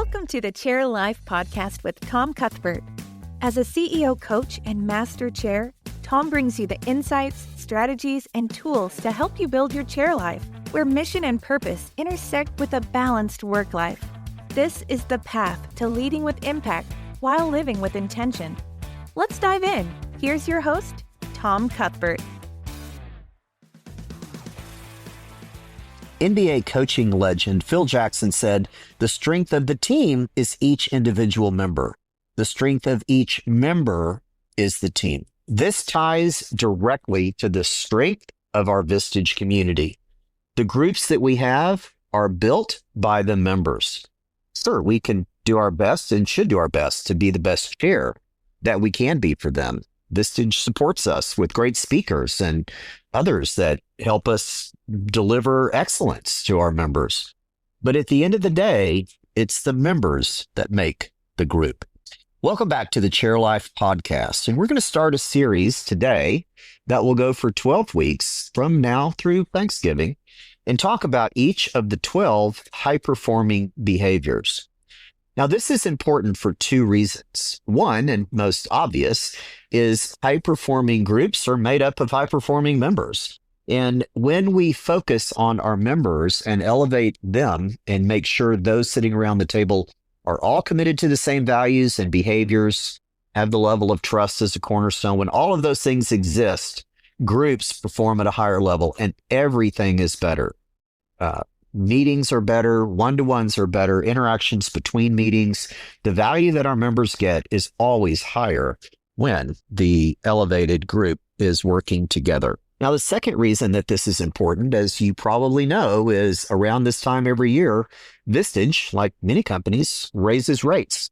Welcome to the ChairLife podcast with Tom Cuthbert. As a CEO coach and master chair, Tom brings you the insights, strategies, and tools to help you build your chair life, where mission and purpose intersect with a balanced work life. This is the path to leading with impact while living with intention. Let's dive in. Here's your host, Tom Cuthbert. NBA coaching legend Phil Jackson said, "The strength of the team is each individual member. The strength of each member is the team." This ties directly to the strength of our Vistage community. The groups that we have are built by the members. Sure, we can do our best and should do our best to be the best chair that we can be for them. Vistage supports us with great speakers and others that help us deliver excellence to our members. But at the end of the day, it's the members that make the group. Welcome back to the ChairLife podcast. And we're going to start a series today that will go for 12 weeks from now through Thanksgiving and talk about each of the 12 high-performing behaviors. Now, this is important for two reasons. One, and most obvious, is high-performing groups are made up of high-performing members. And when we focus on our members and elevate them and make sure those sitting around the table are all committed to the same values and behaviors, have the level of trust as a cornerstone, when all of those things exist, groups perform at a higher level and everything is better. Meetings are better, one-to-ones are better, interactions between meetings. The value that our members get is always higher when the elevated group is working together. Now, the second reason that this is important, as you probably know, is around this time every year, Vistage, like many companies, raises rates.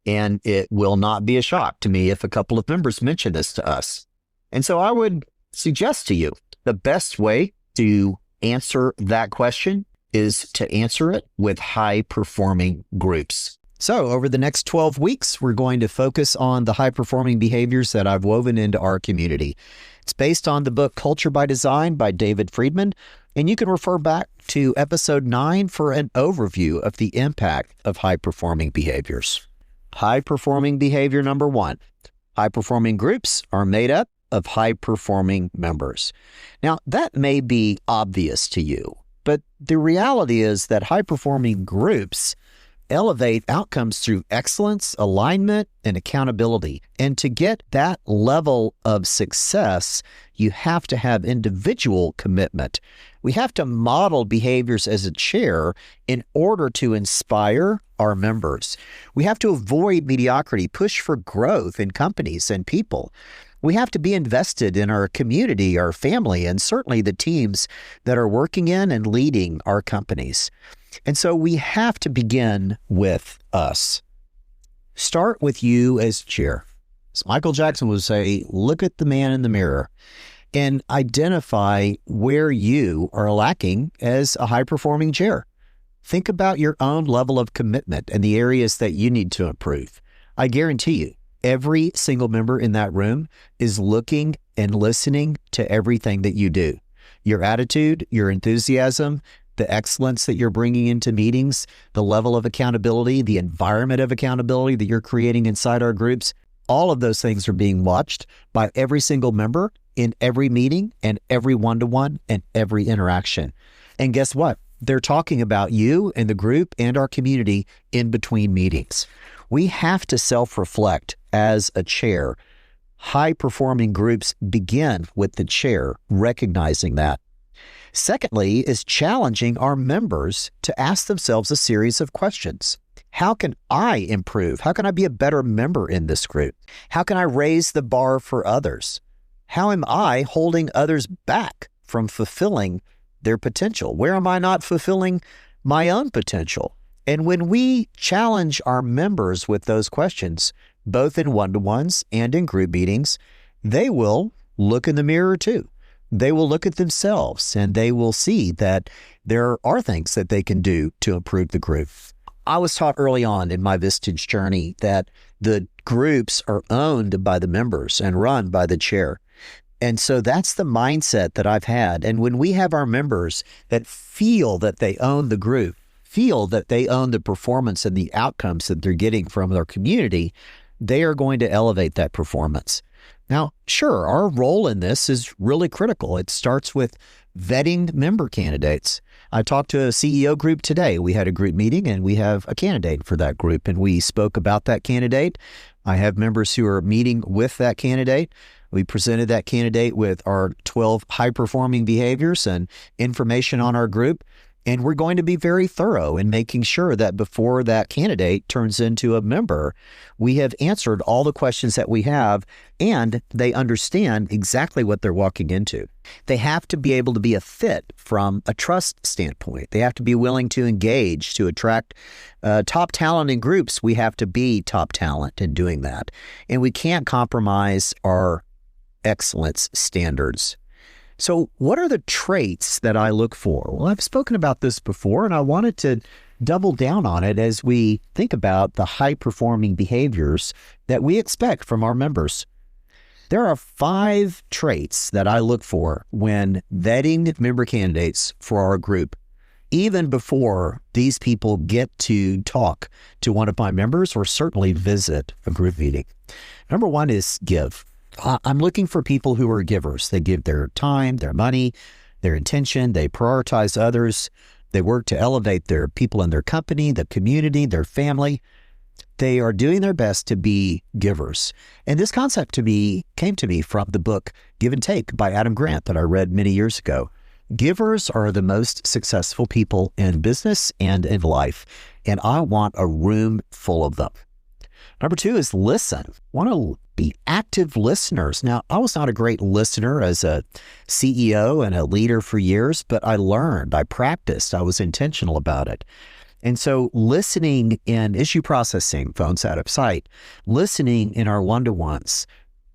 And it will not be a shock to me if a couple of members mention this to us. And so I would suggest to you the best way to answer that question is to answer it with high-performing groups. So over the next 12 weeks, we're going to focus on the high-performing behaviors that I've woven into our community. It's based on the book Culture by Design by David Friedman, and you can refer back to episode 9 for an overview of the impact of high-performing behaviors. High-performing behavior number 1. High-performing groups are made up of high-performing members. Now, that may be obvious to you, but the reality is that high-performing groups elevate outcomes through excellence, alignment, and accountability. And to get that level of success, you have to have individual commitment. We have to model behaviors as a chair in order to inspire our members. We have to avoid mediocrity, push for growth in companies and people. We have to be invested in our community, our family, and certainly the teams that are working in and leading our companies. And so we have to begin with us. Start with you as chair. As Michael Jackson would say, look at the man in the mirror and identify where you are lacking as a high-performing chair. Think about your own level of commitment and the areas that you need to improve. I guarantee you, every single member in that room is looking and listening to everything that you do. Your attitude, your enthusiasm, the excellence that you're bringing into meetings, the level of accountability, the environment of accountability that you're creating inside our groups, all of those things are being watched by every single member in every meeting and every one-to-one and every interaction. And guess what? They're talking about you and the group and our community in between meetings. We have to self-reflect as a chair. High-performing groups begin with the chair recognizing that. Secondly, is challenging our members to ask themselves a series of questions. How can I improve? How can I be a better member in this group? How can I raise the bar for others? How am I holding others back from fulfilling their potential? Where am I not fulfilling my own potential? And when we challenge our members with those questions, both in one-to-ones and in group meetings, they will look in the mirror too. They will look at themselves and they will see that there are things that they can do to improve the group. I was taught early on in my Vistage journey that the groups are owned by the members and run by the chair. And so that's the mindset that I've had. And when we have our members that feel that they own the group, feel that they own the performance and the outcomes that they're getting from their community, they are going to elevate that performance. Now, sure, our role in this is really critical. It starts with vetting member candidates. I talked to a CEO group today. We had a group meeting and we have a candidate for that group, and we spoke about that candidate. I have members who are meeting with that candidate. We presented that candidate with our 12 high-performing behaviors and information on our group. And we're going to be very thorough in making sure that before that candidate turns into a member, we have answered all the questions that we have and they understand exactly what they're walking into. They have to be able to be a fit from a trust standpoint. They have to be willing to engage, to attract top talent in groups. We have to be top talent in doing that. And we can't compromise our excellence standards. So what are the traits that I look for? Well, I've spoken about this before, and I wanted to double down on it as we think about the high-performing behaviors that we expect from our members. There are 5 traits that I look for when vetting member candidates for our group, even before these people get to talk to one of my members or certainly visit a group meeting. Number 1 is give. I'm looking for people who are givers. They give their time, their money, their intention. They prioritize others. They work to elevate their people in their company, the community, their family. They are doing their best to be givers. And this concept came to me from the book Give and Take by Adam Grant that I read many years ago. Givers are the most successful people in business and in life, and I want a room full of them. Number 2 is listen. Want to be active listeners. Now, I was not a great listener as a CEO and a leader for years, but I learned, I practiced, I was intentional about it. And so listening in issue processing, phones out of sight, listening in our one-to-ones,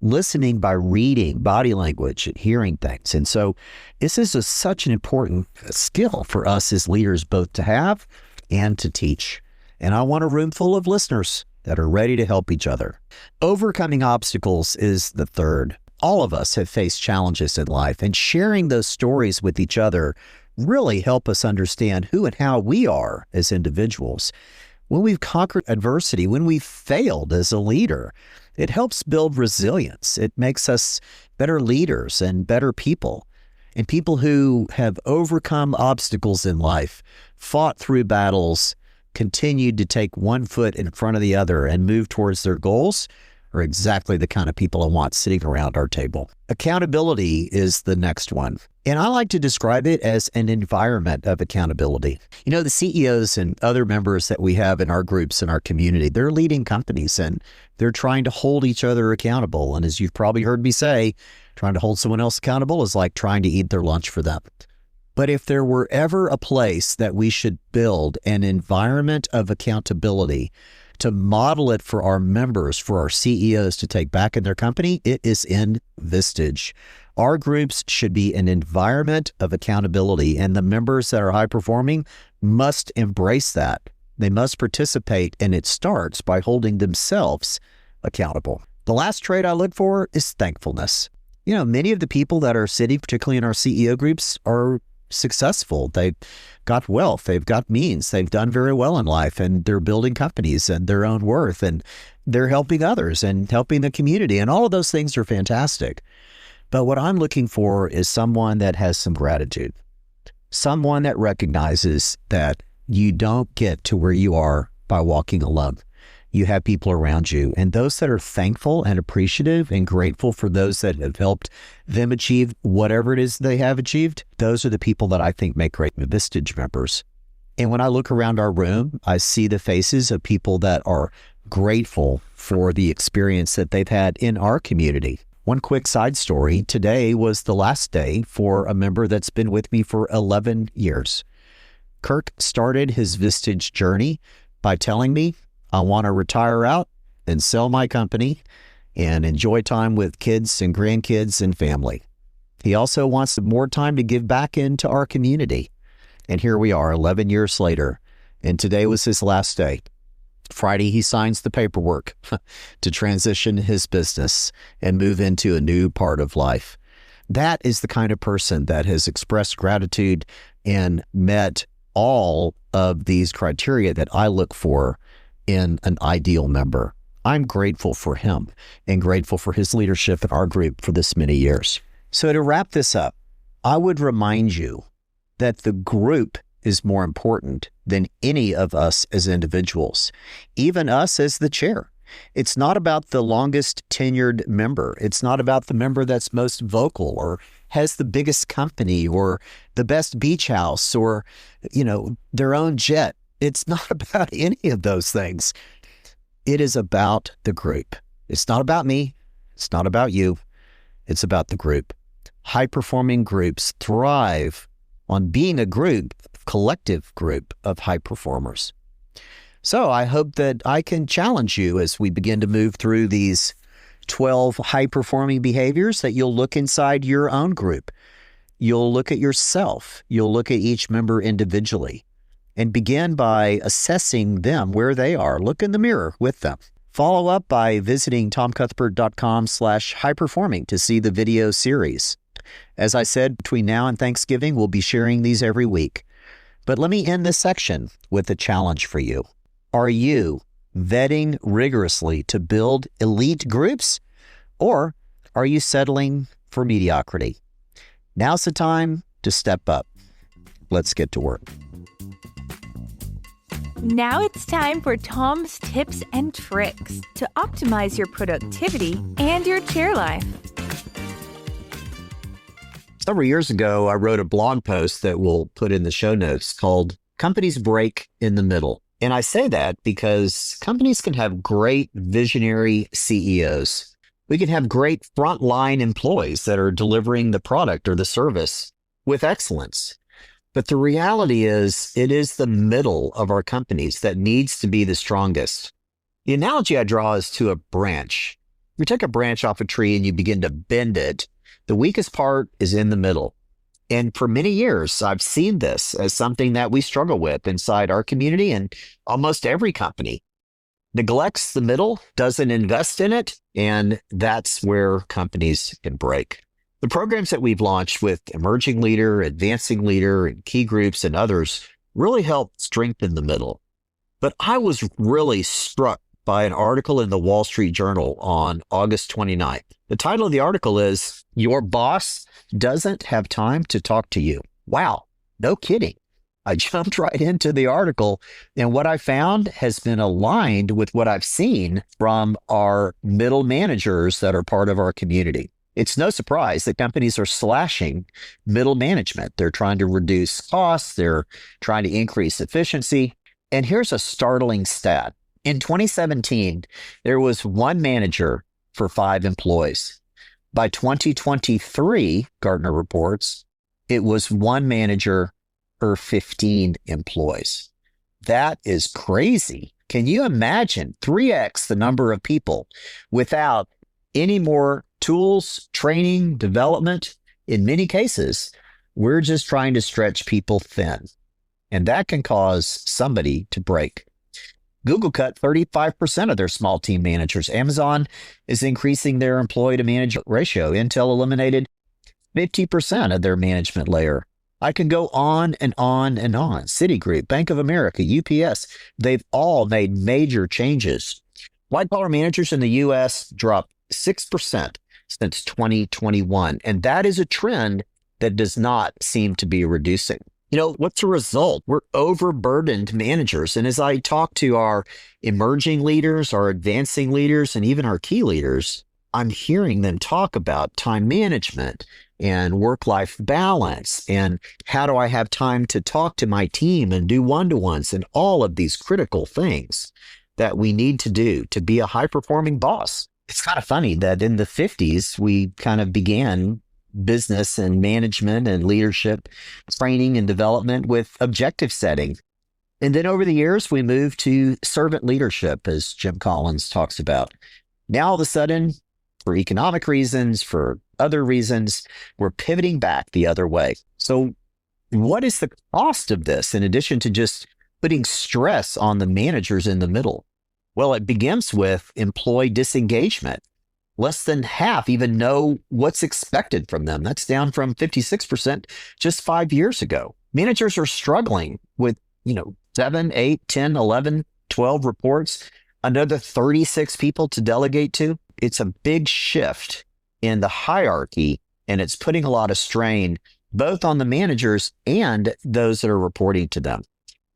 listening by reading body language and hearing things. And so this is such an important skill for us as leaders both to have and to teach. And I want a room full of listeners that are ready to help each other. Overcoming obstacles is the 3rd. All of us have faced challenges in life, and sharing those stories with each other really help us understand who and how we are as individuals. When we've conquered adversity, when we've failed as a leader, it helps build resilience. It makes us better leaders and better people. And people who have overcome obstacles in life, fought through battles, continued to take one foot in front of the other and move towards their goals are exactly the kind of people I want sitting around our table. Accountability is the next one. And I like to describe it as an environment of accountability. You know, the CEOs and other members that we have in our groups in our community, they're leading companies and they're trying to hold each other accountable. And as you've probably heard me say, trying to hold someone else accountable is like trying to eat their lunch for them. But if there were ever a place that we should build an environment of accountability to model it for our members, for our CEOs to take back in their company, it is in Vistage. Our groups should be an environment of accountability, and the members that are high performing must embrace that. They must participate, and it starts by holding themselves accountable. The last trait I look for is thankfulness. You know, many of the people that are sitting, particularly in our CEO groups, are successful. They've got wealth, they've got means, they've done very well in life, and they're building companies and their own worth, and they're helping others and helping the community, and all of those things are fantastic. But what I'm looking for is someone that has some gratitude, someone that recognizes that you don't get to where you are by walking alone. You have people around you, and those that are thankful and appreciative and grateful for those that have helped them achieve whatever it is they have achieved, those are the people that I think make great Vistage members. And when I look around our room, I see the faces of people that are grateful for the experience that they've had in our community. One quick side story, today was the last day for a member that's been with me for 11 years. Kirk started his Vistage journey by telling me, I want to retire out and sell my company and enjoy time with kids and grandkids and family. He also wants more time to give back into our community. And here we are 11 years later, and today was his last day. Friday, he signs the paperwork to transition his business and move into a new part of life. That is the kind of person that has expressed gratitude and met all of these criteria that I look for in an ideal member. I'm grateful for him and grateful for his leadership in our group for this many years. So to wrap this up, I would remind you that the group is more important than any of us as individuals, even us as the chair. It's not about the longest tenured member. It's not about the member that's most vocal or has the biggest company or the best beach house or, their own jet. It's not about any of those things. It is about the group. It's not about me. It's not about you. It's about the group. High-performing groups thrive on being a group, collective group of high performers. So I hope that I can challenge you as we begin to move through these 12 high-performing behaviors that you'll look inside your own group. You'll look at yourself. You'll look at each member individually and begin by assessing them where they are. Look in the mirror with them. Follow up by visiting tomcuthbert.com/high-performing to see the video series. As I said, between now and Thanksgiving, we'll be sharing these every week. But let me end this section with a challenge for you. Are you vetting rigorously to build elite groups, or are you settling for mediocrity? Now's the time to step up. Let's get to work. Now it's time for Tom's tips and tricks to optimize your productivity and your chair life. Several years ago, I wrote a blog post that we'll put in the show notes called Companies Break in the Middle. And I say that because companies can have great visionary CEOs. We can have great frontline employees that are delivering the product or the service with excellence. But the reality is, it is the middle of our companies that needs to be the strongest. The analogy I draw is to a branch. You take a branch off a tree and you begin to bend it. The weakest part is in the middle. And for many years, I've seen this as something that we struggle with inside our community, and almost every company neglects the middle, doesn't invest in it, and that's where companies can break. The programs that we've launched with Emerging Leader, Advancing Leader, and Key Groups and others really help strengthen the middle. But I was really struck by an article in the Wall Street Journal on August 29th. The title of the article is, "Your Boss Doesn't Have Time to Talk to You." Wow, no kidding. I jumped right into the article, and what I found has been aligned with what I've seen from our middle managers that are part of our community. It's no surprise that companies are slashing middle management. They're trying to reduce costs. They're trying to increase efficiency. And here's a startling stat. In 2017, there was one manager for 5 employees. By 2023, Gartner reports, it was one manager per 15 employees. That is crazy. Can you imagine 3x the number of people without any more tools, training, development? In many cases, we're just trying to stretch people thin, and that can cause somebody to break. Google cut 35% of their small team managers. Amazon is increasing their employee to manager ratio. Intel eliminated 50% of their management layer. I can go on and on and on. Citigroup, Bank of America, UPS, they've all made major changes. White-collar managers in the U.S. dropped 6% since 2021, and that is a trend that does not seem to be reducing. What's the result? We're overburdened managers. And as I talk to our emerging leaders, our advancing leaders, and even our key leaders, I'm hearing them talk about time management and work-life balance and how do I have time to talk to my team and do one-to-ones and all of these critical things that we need to do to be a high-performing boss. It's kind of funny that in the 50s, we kind of began business and management and leadership training and development with objective setting. And then over the years, we moved to servant leadership, as Jim Collins talks about. Now, all of a sudden, for economic reasons, for other reasons, we're pivoting back the other way. So what is the cost of this in addition to just putting stress on the managers in the middle? Well, it begins with employee disengagement. Less than half even know what's expected from them. That's down from 56% just 5 years ago. Managers are struggling with, 7, 8, 10, 11, 12 reports, another 36 people to delegate to. It's a big shift in the hierarchy, and it's putting a lot of strain both on the managers and those that are reporting to them.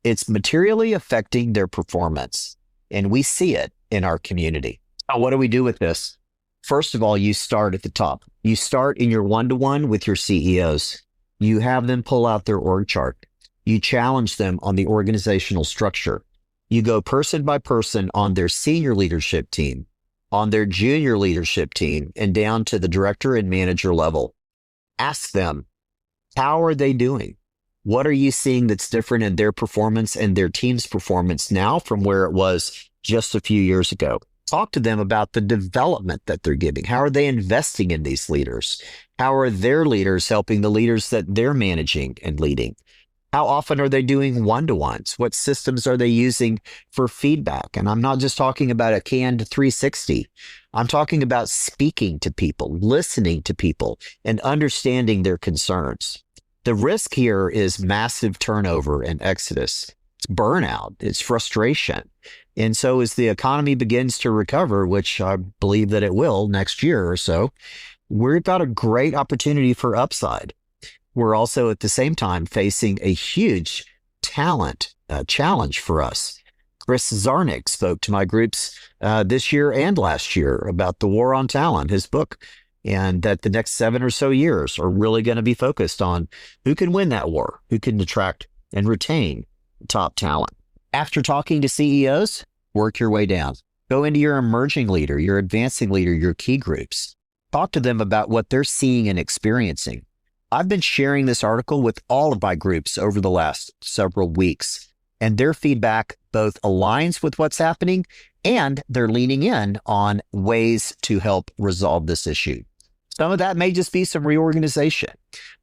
It's materially affecting their performance, and we see it in our community. Now, what do we do with this? First of all, you start at the top. You start in your one-to-one with your CEOs. You have them pull out their org chart. You challenge them on the organizational structure. You go person by person on their senior leadership team, on their junior leadership team, and down to the director and manager level. Ask them, how are they doing? What are you seeing that's different in their performance and their team's performance now from where it was just a few years ago? Talk to them about the development that they're giving. How are they investing in these leaders? How are their leaders helping the leaders that they're managing and leading? How often are they doing one-to-ones? What systems are they using for feedback? And I'm not just talking about a canned 360. I'm talking about speaking to people, listening to people, and understanding their concerns. The risk here is massive turnover and exodus. It's burnout. It's frustration. And so as the economy begins to recover, which I believe that it will next year or so, we've got a great opportunity for upside. We're also at the same time facing a huge talent challenge for us. Chris Zarnick spoke to my groups this year and last year about the war on talent, his book, and that the next 7 or so years are really going to be focused on who can win that war, who can attract and retain top talent. After talking to CEOs, work your way down. Go into your emerging leader, your advancing leader, your key groups. Talk to them about what they're seeing and experiencing. I've been sharing this article with all of my groups over the last several weeks, and their feedback both aligns with what's happening and they're leaning in on ways to help resolve this issue. Some of that may just be some reorganization,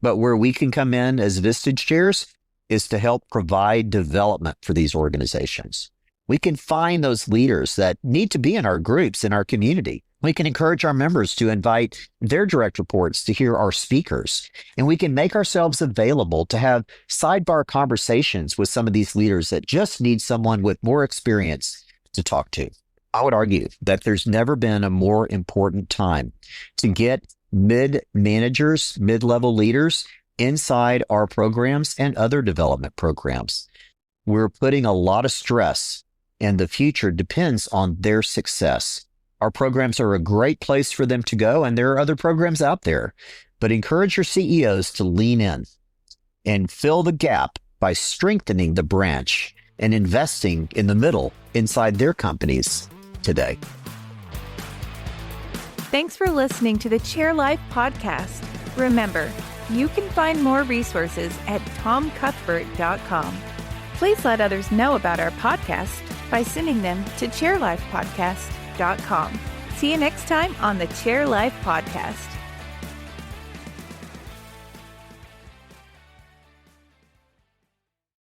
but where we can come in as Vistage chairs is to help provide development for these organizations. We can find those leaders that need to be in our groups, in our community. We can encourage our members to invite their direct reports to hear our speakers, and we can make ourselves available to have sidebar conversations with some of these leaders that just need someone with more experience to talk to. I would argue that there's never been a more important time to get mid-managers, mid-level leaders inside our programs and other development programs. We're putting a lot of stress, and the future depends on their success. Our programs are a great place for them to go, and there are other programs out there. But encourage your CEOs to lean in and fill the gap by strengthening the branch and investing in the middle inside their companies today. Thanks for listening to the ChairLife podcast. Remember, you can find more resources at tomcuthbert.com. Please let others know about our podcast by sending them to ChairLifePodcast.com. See you next time on the ChairLife podcast.